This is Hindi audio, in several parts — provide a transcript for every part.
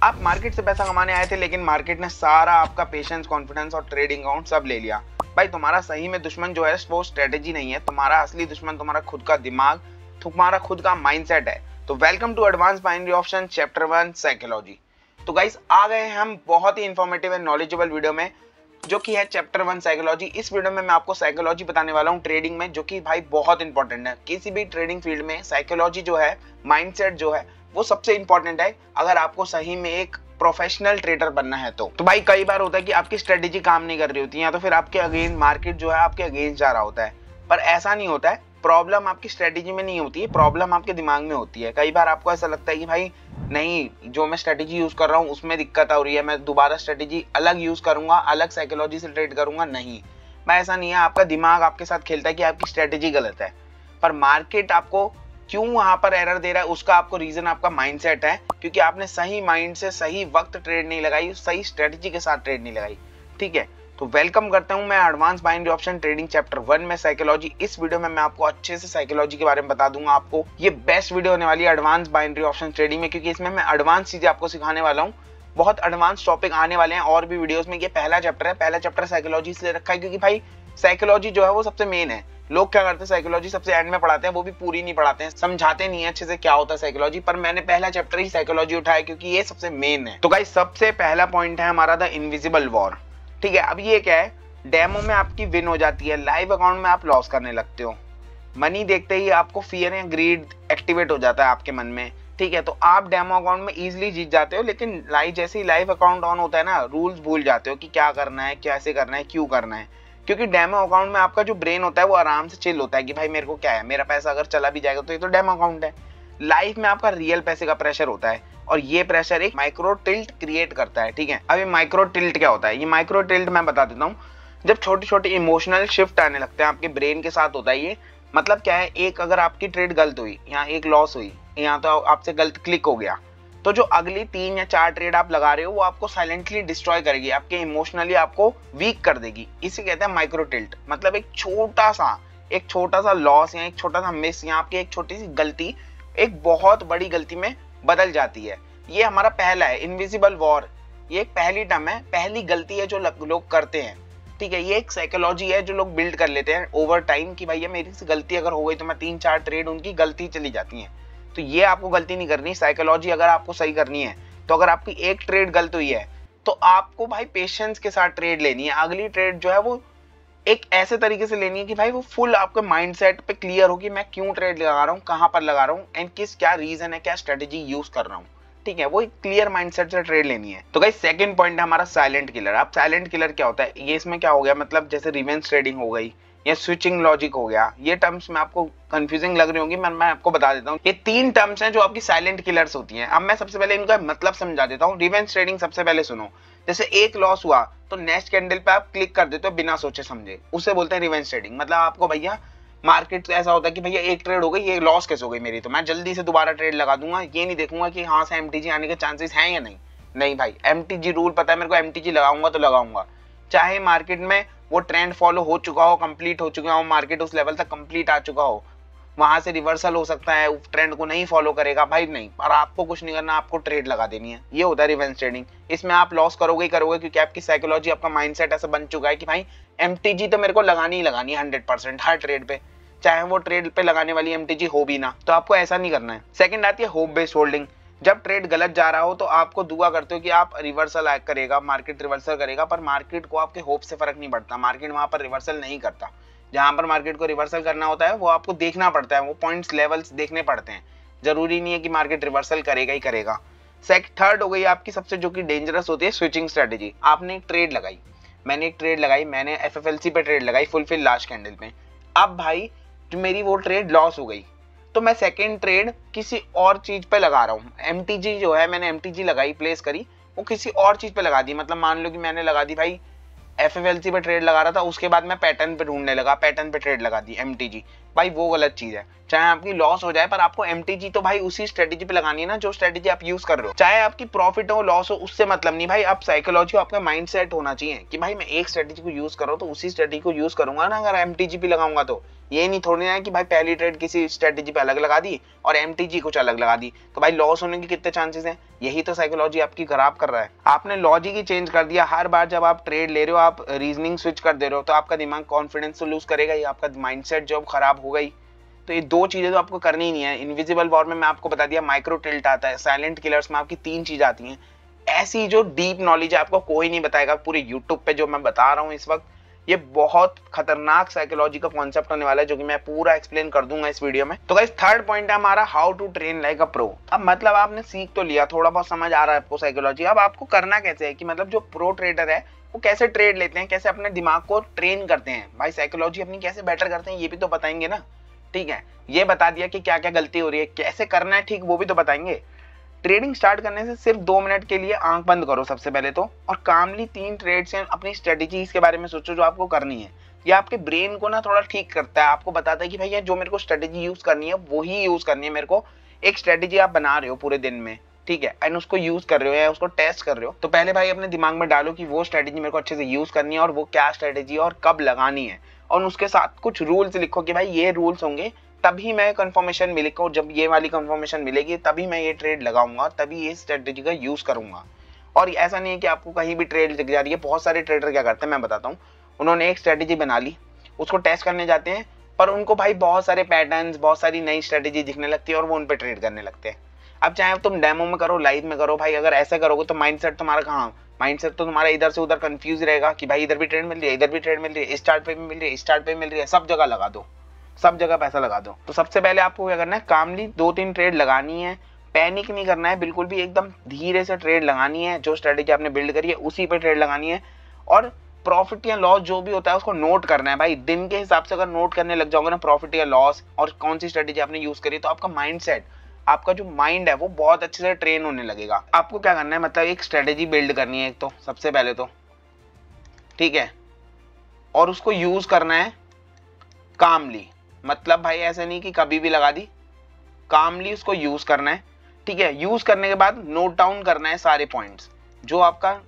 आप मार्केट से पैसा कमाने आए थे, लेकिन मार्केट ने सारा आपका पेशेंस, कॉन्फिडेंस और ट्रेडिंग अकाउंट सब ले लिया। भाई तुम्हारा सही में दुश्मन जो है वो स्ट्रेटेजी नहीं है, तुम्हारा असली दुश्मन तुम्हारा खुद का दिमाग, तुम्हारा खुद का माइंडसेट है। तो welcome to advance binary option chapter 1 psychology. तो गाइस आ गए हैं हम बहुत ही इंफॉर्मेटिव एंड नॉलेजेबल वीडियो में, जो कि है चैप्टर 1 साइकोलॉजी। इस वीडियो में मैं आपको साइकोलॉजी बताने वाला हूँ ट्रेडिंग में, जो कि भाई बहुत इंपॉर्टेंट है। किसी भी ट्रेडिंग फील्ड में साइकोलॉजी जो है, माइंडसेट जो है, वो सबसे इंपॉर्टेंट है अगर आपको सही में एक प्रोफेशनल ट्रेडर बनना है। तो भाई कई बार होता है कि आपकी स्ट्रेटेजी काम नहीं कर रही होती है, या तो फिर आपके अगेंस्ट मार्केट जो है आपके अगेंस्ट जा रहा होता है। पर ऐसा नहीं होता है, प्रॉब्लम आपकी स्ट्रेटेजी में नहीं होती है, प्रॉब्लम आपके दिमाग में होती है। कई बार आपको ऐसा लगता है कि भाई नहीं, जो मैं स्ट्रेटेजी यूज कर रहा हूँ उसमें दिक्कत हो रही है, मैं दोबारा स्ट्रेटेजी अलग यूज करूंगा, अलग साइकोलॉजी से ट्रेड करूंगा। नहीं भाई, ऐसा नहीं है। आपका दिमाग आपके साथ खेलता है कि आपकी स्ट्रेटेजी गलत है, पर मार्केट आपको क्यों वहां पर एरर दे रहा है उसका आपको रीजन आपका माइंडसेट है, क्योंकि आपने सही माइंड से सही वक्त ट्रेड नहीं लगाई, सही स्ट्रेटेजी के साथ ट्रेड नहीं लगाई। ठीक है, तो वेलकम करता हूं मैं advance binary option trading chapter 1 में साइकोलॉजी। इस वीडियो में मैं आपको अच्छे से साइकोलॉजी के बारे में बता दूंगा। आपको ये बेस्ट वीडियो होने वाली है एडवांस बाइनरी ऑप्शन ट्रेडिंग में, क्योंकि इसमें मैं एडवांस चीजें आपको सिखाने वाला हूँ। बहुत एडवांस टॉपिक आने वाले हैं और भी वीडियोस में। ये पहला चैप्टर है, पहला चैप्टर साइकोलॉजी इसलिए रखा है क्योंकि भाई साइकोलॉजी जो है वो सबसे मेन है। लोग क्या करते हैं, साइकोलॉजी सबसे एंड में पढ़ाते हैं, वो भी पूरी नहीं पढ़ाते हैं, समझाते नहीं है अच्छे से क्या होता है साइकोलॉजी। पर मैंने पहला चैप्टर ही साइकोलॉजी उठाया क्योंकि ये सबसे मेन है। तो गाइस सबसे पहला पॉइंट है हमारा द इनविजिबल वॉर। ठीक है, अब ये क्या है, डेमो में आपकी विन हो जाती है, लाइव अकाउंट में आप लॉस करने लगते हो। मनी देखते ही आपको फियर या ग्रीड एक्टिवेट हो जाता है आपके मन में। ठीक है, तो आप डेमो अकाउंट में इजीली जीत जाते हो, लेकिन जैसे ही लाइव अकाउंट ऑन होता है ना, रूल्स भूल जाते हो कि क्या करना है, कैसे करना है, क्यों करना है। क्योंकि डेमो अकाउंट में आपका जो ब्रेन होता है वो आराम से चिल होता है कि भाई मेरे को क्या है, मेरा पैसा अगर चला भी जाएगा तो ये तो डेमो अकाउंट है। लाइफ में आपका रियल पैसे का प्रेशर होता है, और ये प्रेशर एक माइक्रो टिल्ट क्रिएट करता है। ठीक है, अब ये माइक्रो टिल्ट क्या होता है, ये माइक्रो टिल्ट मैं बता देता हूँ। जब छोटे छोटे इमोशनल शिफ्ट आने लगते हैं आपके ब्रेन के साथ होता है ये। मतलब क्या है, एक अगर आपकी ट्रेड गलत हुई, यहाँ एक लॉस हुई, यहाँ तो आपसे गलत क्लिक हो गया, तो जो अगली 3 या 4 ट्रेड आप लगा रहे हो वो आपको साइलेंटली डिस्ट्रॉय करेगी, आपके इमोशनली आपको वीक कर देगी। इसे कहते हैं माइक्रो टिल्ट। मतलब एक छोटा सा लॉस या एक छोटा सा मिस या आपकी एक छोटी सी गलती एक बहुत बड़ी गलती में बदल जाती है। ये हमारा पहला है इनविजिबल वॉर। ये एक पहली टर्म है, पहली गलती है जो लोग करते हैं। ठीक है, ये एक साइकोलॉजी है जो लोग बिल्ड कर लेते हैं ओवर टाइम कि भैया मेरी से गलती अगर हो गई तो मैं 3-4 ट्रेड उनकी गलती चली जाती हैं। तो ये आपको गलती नहीं करनी। साइकोलॉजी अगर आपको सही करनी है तो अगर आपकी एक ट्रेड गलत हुई है तो आपको भाई पेशेंस के साथ ट्रेड लेनी है। अगली ट्रेड जो है वो एक ऐसे तरीके से लेनी है कि भाई वो फुल आपके माइंडसेट पे क्लियर हो कि मैं क्यों ट्रेड लगा रहा हूँ, कहाँ पर लगा रहा हूँ, एंड क्या रीजन है, क्या स्ट्रेटेजी यूज कर रहा हूँ। ठीक है, वो एक क्लियर माइंडसेट से ट्रेड लेनी है। तो गाइस सेकंड पॉइंट है हमारा साइलेंट किलर। अब साइलेंट किलर क्या होता है, ये इसमें क्या हो गया, मतलब जैसे रिवेंज ट्रेडिंग हो गई या स्विचिंग लॉजिक हो गया, ये टर्म्स में आपको कंफ्यूजिंग लग रही होंगी, मैं आपको बता देता हूँ। ये 3 टर्म्स हैं जो आपकी साइलेंट किलर्स होती हैं। अब मैं सबसे पहले इनका मतलब समझा देता हूँ। रिवेंज ट्रेडिंग सबसे पहले सुनो। जैसे एक लॉस हुआ तो नेक्स्ट कैंडल पे आप क्लिक कर देते हो बिना सोचे समझे, उसे बोलते हैं रिवेंज ट्रेडिंग। मतलब आपको भैया मार्केट ऐसा होता है कि भैया एक ट्रेड हो गई, ये लॉस कैसे हो गई मेरी, तो मैं जल्दी से दोबारा ट्रेड लगा दूंगा, ये नहीं देखूंगा कि हाँ से एमटीजी आने के चांसेस हैं या नहीं। नहीं भाई, एमटीजी रूल पता है मेरे को, एमटीजी लगाऊंगा तो लगाऊंगा, चाहे मार्केट में वो ट्रेंड फॉलो हो चुका हो, कंप्लीट हो चुका हो, मार्केट उस लेवल तक कंप्लीट आ चुका हो, वहां से रिवर्सल हो सकता है, ट्रेंड को नहीं फॉलो करेगा भाई नहीं, और आपको कुछ नहीं करना, आपको ट्रेड लगा देनी है। ये होता है रिवेंज ट्रेडिंग। इसमें आप लॉस करोगे ही करोगे, क्योंकि आपकी साइकोलॉजी, आपका माइंडसेट ऐसा बन चुका है कि भाई एमटीजी तो मेरे को लगानी ही लगानी है 100% हर ट्रेड पे, चाहे वो ट्रेड पे लगाने वाली एमटीजी हो भी ना। तो आपको ऐसा नहीं करना है। सेकंड आती है होप बेस्ड होल्डिंग। जब ट्रेड गलत जा रहा हो तो आपको दुआ करते हो कि आप रिवर्सल करेगा, मार्केट रिवर्सल करेगा, पर मार्केट को आपके होप से फर्क नहीं पड़ता, मार्केट वहां पर रिवर्सल नहीं करता। जहां पर मार्केट को रिवर्सल करना होता है वो आपको देखना पड़ता है, वो पॉइंट्स लेवल्स देखने पड़ते हैं। जरूरी नहीं है कि मार्केट रिवर्सल करेगा ही करेगा। थर्ड हो गई आपकी सबसे जो कि डेंजरस होती है, स्विचिंग स्ट्रेटेजी। आपने एक ट्रेड लगाई, मैंने एक ट्रेड लगाई, मैंने एफएफएलसी पे ट्रेड लगाई फुलफिल लास्ट कैंडल पे। अब भाई जो मेरी वो ट्रेड लॉस हो गई तो मैं सेकंड ट्रेड किसी और चीज पे लगा रहा हूँ। एमटीजी जो है, मैंने एमटीजी लगाई, प्लेस करी, वो किसी और चीज पे लगा दी। मतलब मान लो कि मैंने लगा दी भाई एफएफएलसी पे ट्रेड लगा रहा था, उसके बाद मैं पैटर्न पे ढूंढने लगा, पैटर्न पे ट्रेड लगा दी एमटीजी। भाई वो गलत चीज है। चाहे आपकी लॉस हो जाए पर आपको एमटीजी तो भाई उसी स्ट्रेटेजी पे लगानी है ना जो स्ट्रेटेजी आप यूज कर रहे हो। चाहे आपकी प्रॉफिट हो लॉस हो उससे मतलब नहीं भाई, आप साइकोलॉजी आपका माइंड सेट होना चाहिए कि भाई मैं एक स्ट्रेटेजी को यूज करो तो उसी स्ट्रेटेजी को यूज करूंगा ना अगर एमटीजी पे लगाऊंगा तो। ये नहीं थोड़ी ना है कि भाई पहली ट्रेड किसी स्ट्रेटेजी पे अलग लगा दी और एमटीजी कुछ अलग लगा दी तो भाई लॉस होने के कितने चांसेस हैं। यही तो साइकोलॉजी आपकी खराब कर रहा है। आपने लॉजिक ही चेंज कर दिया। हर बार जब आप ट्रेड ले रहे हो आप रीजनिंग स्विच कर दे रहे हो तो आपका दिमाग कॉन्फिडेंस तो लूज करेगा ही, आपका माइंडसेट जब खराब हो गई। तो ये दो चीजें तो आपको करनी ही नहीं है। इनविजिबल वॉर में मैं आपको बता दिया माइक्रो टिल्ट आता है, साइलेंट किलर्स में आपकी 3 चीज आती हैं। ऐसी जो डीप नॉलेज है आपको कोई नहीं बताएगा पूरे यूट्यूब पे जो मैं बता रहा हूँ इस वक्त। ये बहुत खतरनाक साइकोलॉजी का कॉन्सेप्ट होने वाला है जो कि मैं पूरा एक्सप्लेन कर दूंगा इस वीडियो में। तो गाइस थर्ड पॉइंट है हमारा how to train like a pro. अब मतलब आपने सीख तो लिया, थोड़ा बहुत समझ आ रहा है आपको साइकोलॉजी, अब आपको करना कैसे है कि मतलब जो प्रो ट्रेडर है वो कैसे ट्रेड लेते हैं, कैसे अपने दिमाग को ट्रेन करते हैं। भाई साइकोलॉजी अपनी कैसे बेटर करते हैं ये भी तो बताएंगे ना। ठीक है, ये बता दिया कि क्या क्या गलती हो रही है, कैसे करना है ठीक वो भी तो बताएंगे। ट्रेडिंग स्टार्ट करने से सिर्फ 2 मिनट के लिए आंख बंद करो सबसे पहले तो, और कामली 3 ट्रेड से अपनी स्ट्रेटेजीज के बारे में सोचो जो आपको करनी है। ये आपके ब्रेन को ना थोड़ा ठीक करता है, आपको बताता है कि भैया जो मेरे को स्ट्रेटेजी यूज करनी है वो ही यूज करनी है मेरे को। एक स्ट्रेटेजी आप बना रहे हो पूरे दिन में, ठीक है, एंड उसको यूज कर रहे हो या उसको टेस्ट कर रहे हो तो पहले भाई अपने दिमाग में डालो कि वो स्ट्रेटेजी मेरे को अच्छे से यूज करनी है और वो क्या स्ट्रेटेजी और कब लगानी है। और उसके साथ कुछ रूल्स लिखो कि भाई ये रूल्स होंगे तभी मैं कंफर्मेशन मिलेगा, जब ये वाली कंफर्मेशन मिलेगी तभी मैं ये ट्रेड लगाऊंगा, तभी ये स्ट्रेटेजी का यूज करूंगा। और ऐसा नहीं है कि आपको कहीं भी ट्रेड दिख जा रही है। बहुत सारे ट्रेडर क्या करते हैं मैं बताता हूँ, उन्होंने एक स्ट्रेटेजी बना ली, उसको टेस्ट करने जाते हैं पर उनको भाई बहुत सारे पैटर्न्स बहुत सारी नई स्ट्रेटेजी दिखने लगती है और वो उन पर ट्रेड करने लगते हैं। अब चाहे तुम डेमो में करो लाइव में करो भाई, अगर ऐसा करोगे तो माइंडसेट तुम्हारा कहाँ, माइंडसेट तो तुम्हारा इधर से उधर कंफ्यूज रहेगा कि भाई इधर भी ट्रेड मिल रही है, इधर भी ट्रेड मिल रही है, इस चार्ट पे भी मिल रही है, इस चार्ट पे मिल रही है, सब जगह लगा दो, सब जगह पैसा लगा दो। तो सबसे पहले आपको क्या करना है, कामली 2-3 ट्रेड लगानी है, पैनिक नहीं करना है बिल्कुल भी, एकदम धीरे से ट्रेड लगानी है। जो स्ट्रेटेजी आपने बिल्ड करी है उसी पे ट्रेड लगानी है और प्रॉफिट या लॉस जो भी होता है उसको नोट करना है। भाई दिन के हिसाब से अगर नोट करने लग जाओगे ना प्रॉफिट या लॉस और कौन सी स्ट्रेटेजी आपने यूज करी तो आपका माइंडसेट, आपका जो माइंड है वो बहुत अच्छे से ट्रेन होने लगेगा। आपको क्या करना है, मतलब एक स्ट्रेटेजी बिल्ड करनी है एक तो सबसे पहले तो, ठीक है, और उसको यूज करना है कामली। मतलब भाई ऐसे नहीं कि कभी भी लगा दी, कामली उसको यूज करना है। ठीक है, यूज करने के बाद नोट डाउन करना है सारे पॉइंट्स, जो आपका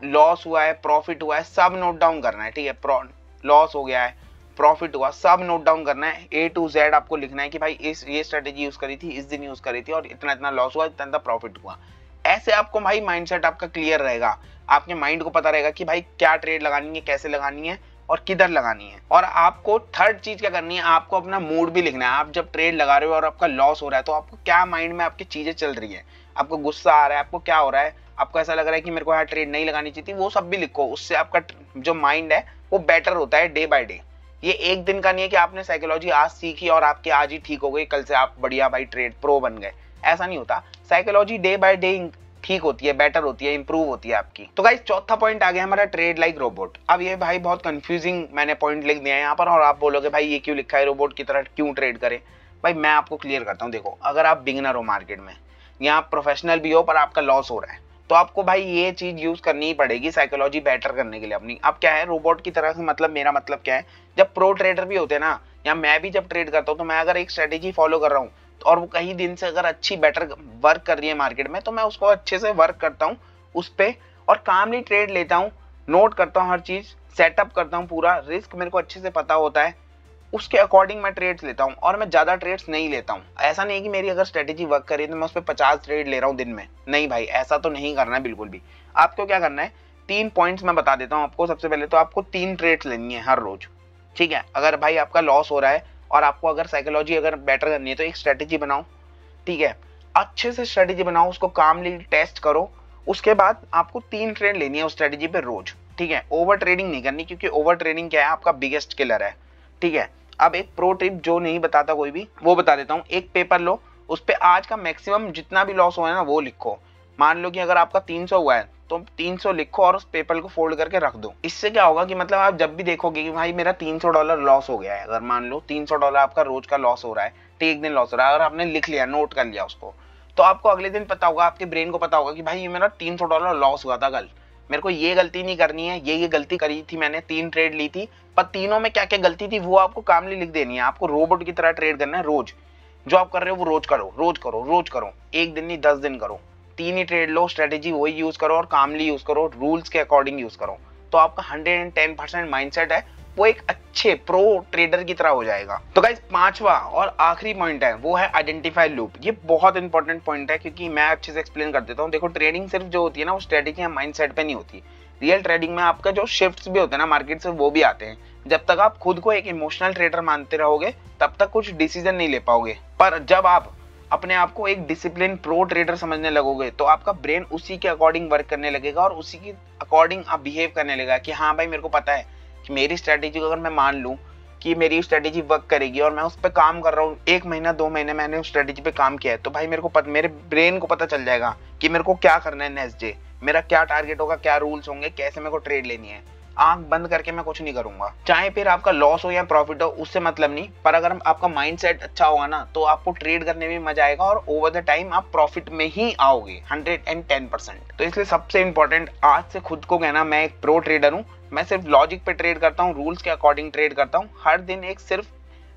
लॉस हुआ है प्रॉफिट हुआ है सब नोट डाउन करना है। ठीक है, लॉस हो गया है प्रॉफिट हुआ सब नोट डाउन करना है, A to Z आपको लिखना है कि भाई ये स्ट्रेटेजी यूज करी थी, इस दिन यूज करी थी और इतना इतना लॉस हुआ, इतना प्रॉफिट हुआ। ऐसे आपको भाई माइंडसेट आपका क्लियर रहेगा, आपके माइंड को पता रहेगा कि भाई क्या ट्रेड लगानी है, कैसे लगानी है और किधर लगानी है। और आपको थर्ड चीज क्या करनी है, आपको अपना मूड भी लिखना है। आप जब ट्रेड लगा रहे हो और आपका लॉस हो रहा है तो आपको क्या माइंड में आपकी चीजें चल रही है, आपको गुस्सा आ रहा है, आपको क्या हो रहा है, आपको ऐसा लग रहा है कि मेरे को यहाँ ट्रेड नहीं लगानी चाहिए थी, वो सब भी लिखो। उससे आपका जो माइंड है वो बेटर होता है डे बाय डे। ये एक दिन का नहीं है कि आपने साइकोलॉजी आज सीखी और आपकी आज ही ठीक हो गई, कल से आप बढ़िया भाई ट्रेड प्रो बन गए, ऐसा नहीं होता। साइकोलॉजी डे बाय डे ठीक होती है, बेटर होती है, इंप्रूव होती है आपकी। तो गाइस चौथा पॉइंट आ गया हमारा ट्रेड लाइक रोबोट। अब ये भाई बहुत कंफ्यूजिंग मैंने पॉइंट लिख दिया है यहाँ पर और आप बोलोगे भाई ये क्यों लिखा है, रोबोट की तरह क्यों ट्रेड करे। भाई मैं आपको क्लियर करता हूँ, देखो अगर आप बिगिनर हो मार्केट में या आप प्रोफेशनल भी हो पर आपका लॉस हो रहा है तो आपको भाई ये चीज यूज करनी ही पड़ेगी साइकोलॉजी बेटर करने के लिए अपनी। अब क्या है रोबोट की तरह से, मतलब मेरा मतलब क्या है, जब प्रो ट्रेडर भी होते हैं ना या मैं भी जब ट्रेड करता हूँ तो मैं अगर एक स्ट्रेटेजी फॉलो कर रहा हूँ और वो कई दिन से अगर अच्छी बेटर वर्क कर रही है मार्केट में तो मैं उसको अच्छे से वर्क करता हूँ उस पे और कामली ट्रेड लेता हूँ, नोट करता हूँ हर चीज, सेटअप करता हूँ, पूरा रिस्क मेरे को अच्छे से पता होता है, उसके अकॉर्डिंग मैं ट्रेड्स लेता हूँ और मैं ज्यादा ट्रेड्स नहीं लेता हूँ। ऐसा नहीं कि मेरी अगर स्ट्रेटेजी वर्क कर रही है तो मैं उस पर 50 ट्रेड ले रहा हूँ दिन में, नहीं भाई ऐसा तो नहीं करना है बिल्कुल भी। आपको क्या करना है, 3 पॉइंट्स मैं बता देता हूँ आपको। सबसे पहले तो आपको 3 ट्रेड्स लेनी है हर रोज, ठीक है। अगर भाई आपका लॉस हो रहा है और आपको अगर साइकोलॉजी अगर बेटर करनी है तो एक स्ट्रेटेजी बनाओ, ठीक है, अच्छे से स्ट्रेटेजी बनाओ, उसको कामली टेस्ट करो। उसके बाद आपको 3 ट्रेड लेनी है उस स्ट्रेटेजी पे रोज, ठीक है। ओवर ट्रेडिंग नहीं करनी क्योंकि ओवर ट्रेडिंग क्या है, आपका बिगेस्ट किलर है, ठीक है। अब एक प्रो टिप जो नहीं बताता कोई भी वो बता देता हूँ। एक पेपर लो, उस पे आज का मैक्सिमम जितना भी लॉस हुआ है ना वो लिखो। मान लो कि अगर आपका 300 हुआ है तो 300 लिखो और उस पेपर को फोल्ड करके रख दो। इससे क्या होगा कि मतलब आप जब भी देखोगे कि भाई मेरा $300 लॉस हो गया है, अगर मान लो $300 आपका रोज का लॉस हो रहा है, एक दिन लॉस हो रहा है, अगर आपने लिख लिया, नोट कर लिया उसको, तो आपको अगले दिन पता होगा, आपके ब्रेन को पता होगा कि भाई ये मेरा $300 लॉस हुआ था कल। मेरे को ये गलती नहीं करनी है, ये गलती करी थी मैंने, 3 ट्रेड ली थी, पर तीनों में क्या क्या गलती थी वो आपको कामली लिख देनी है। आपको रोबोट की तरह ट्रेड करना है। रोज जो आप कर रहे हो वो रोज करो, रोज करो, रोज करो, एक दिन नहीं 10 दिन करो, 3 ही ट्रेड लो, स्ट्रेटेजी वही यूज करो और कामली यूज करो, रूल्स के अकॉर्डिंग यूज करो, तो आपका 110% माइंडसेट है वो एक अच्छे प्रो ट्रेडर की तरह हो जाएगा। तो गाइस 5वां और आखिरी पॉइंट है वो है आइडेंटिफाई लूप। ये बहुत इंपॉर्टेंट पॉइंट है क्योंकि मैं अच्छे से एक्सप्लेन कर देता हूँ। देखो ट्रेडिंग सिर्फ जो होती है ना वो स्ट्रेटेजी या माइंडसेट पे नहीं होती। रियल ट्रेडिंग में आपका जो शिफ्ट्स भी होते हैं ना मार्केट से, वो भी आते हैं। जब तक आप खुद को एक इमोशनल ट्रेडर मानते रहोगे तब तक कुछ डिसीजन नहीं ले पाओगे। पर जब आप अपने आप को एक डिसिप्लिन प्रो ट्रेडर समझने लगोगे तो आपका ब्रेन उसी के अकॉर्डिंग वर्क करने लगेगा और उसी के अकॉर्डिंग आप बिहेव करने लगेगा कि हाँ भाई मेरे को पता है कि मेरी स्ट्रेटेजी को अगर मैं मान लूँ कि मेरी स्ट्रेटेजी वर्क करेगी और मैं उस पर काम कर रहा हूँ, 1 महीना 2 महीने मैंने उस स्ट्रेटेजी पे काम किया है, तो भाई मेरे ब्रेन को पता चल जाएगा कि मेरे को क्या करना है नेक्स्ट डे, मेरा क्या टारगेट होगा, क्या रूल्स होंगे, कैसे मेरे को ट्रेड लेनी है। आंख बंद करके मैं कुछ नहीं करूंगा। चाहे फिर आपका लॉस हो या प्रॉफिट हो उससे मतलब नहीं, पर अगर आपका माइंडसेट अच्छा होगा ना तो आपको ट्रेड करने में मजा आएगा और ओवर द टाइम आप प्रॉफिट में ही आओगे 110%। तो इसलिए सबसे इंपॉर्टेंट आज से खुद को कहना मैं एक प्रो ट्रेडर हूँ, मैं सिर्फ लॉजिक पे ट्रेड करता हूँ, रूल्स के अकॉर्डिंग ट्रेड करता हूँ, हर दिन एक सिर्फ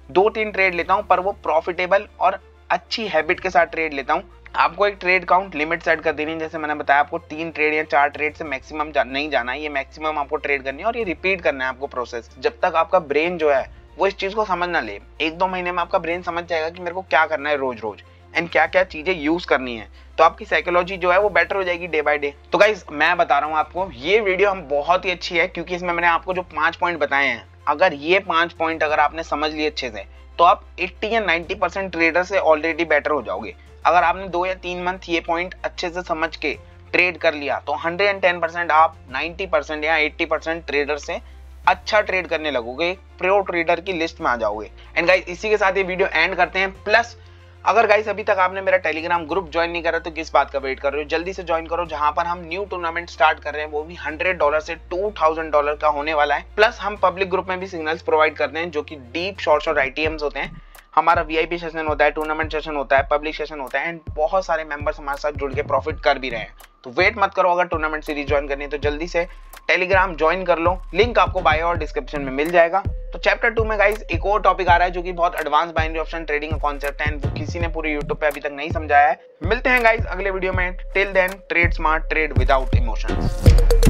2-3 ट्रेड लेता हूँ, पर वो प्रॉफिटेबल और अच्छी हैबिट के साथ ट्रेड लेता हूँ। आपको एक ट्रेड काउंट लिमिट सेट कर देनी है, जैसे मैंने बताया आपको 3 ट्रेड या 4 ट्रेड से मैक्सिमम नहीं जाना है, ये मैक्सिमम आपको ट्रेड करनी है और ये रिपीट करना है आपको प्रोसेस, जब तक आपका ब्रेन जो है वो इस चीज को समझ ना ले। 1-2 महीने में आपका ब्रेन समझ जाएगा कि मेरे को क्या करना है रोज रोज एंड क्या क्या चीजें यूज करनी है, तो आपकी साइकोलॉजी जो है वो बेटर हो जाएगी डे बाय डे। तो गाइज मैं बता रहा हूँ आपको ये वीडियो हम बहुत ही अच्छी है क्योंकि इसमें मैंने आपको जो 5 पॉइंट बताए हैं, अगर ये 5 पॉइंट अगर आपने समझ लिए अच्छे से तो आप 80 या 90% ट्रेडर से ऑलरेडी बेटर हो जाओगे। अगर आपने 2 या 3 मंथ ये पॉइंट अच्छे से समझ के ट्रेड कर लिया तो 110% आप 90% या 80% ट्रेडर से अच्छा ट्रेड करने लगोगे, प्रो ट्रेडर की लिस्ट में आ जाओगे। एंड गाइस इसी के साथ ये वीडियो एंड करते हैं। प्लस अगर गाइस अभी तक आपने मेरा टेलीग्राम ग्रुप ज्वाइन नहीं करा तो किस बात का वेट कर रहे हो, जल्दी से ज्वाइन करो, जहां पर हम न्यू टूर्नामेंट स्टार्ट कर रहे हैं, वो भी $100 से $2000 का होने वाला है। प्लस हम पब्लिक ग्रुप में भी सिग्नल्स प्रोवाइड करते हैं जो कि डीप शॉर्ट्स और ITMs होते हैं। हमारा VIP सेशन होता है, टूर्नामेंट सेशन होता है, पब्लिक सेशन होता है एंड बहुत सारे मेंबर्स हमारे साथ जुड़ के प्रॉफिट कर भी रहे हैं। तो वेट मत करो, अगर टूर्नामेंट सीरीज ज्वाइन करनी है तो जल्दी से टेलीग्राम ज्वाइन कर लो, लिंक आपको बायो और डिस्क्रिप्शन में मिल जाएगा। तो चैप्टर 2 में गाइस एक और टॉपिक आ रहा है जो कि बहुत एडवांस बाइनरी ऑप्शन ट्रेडिंग का कॉन्सेप्ट है, वो किसी ने पूरे यूट्यूब पे अभी तक नहीं समझाया है। मिलते हैं गाइस अगले वीडियो में, till then trade smart, trade without emotions.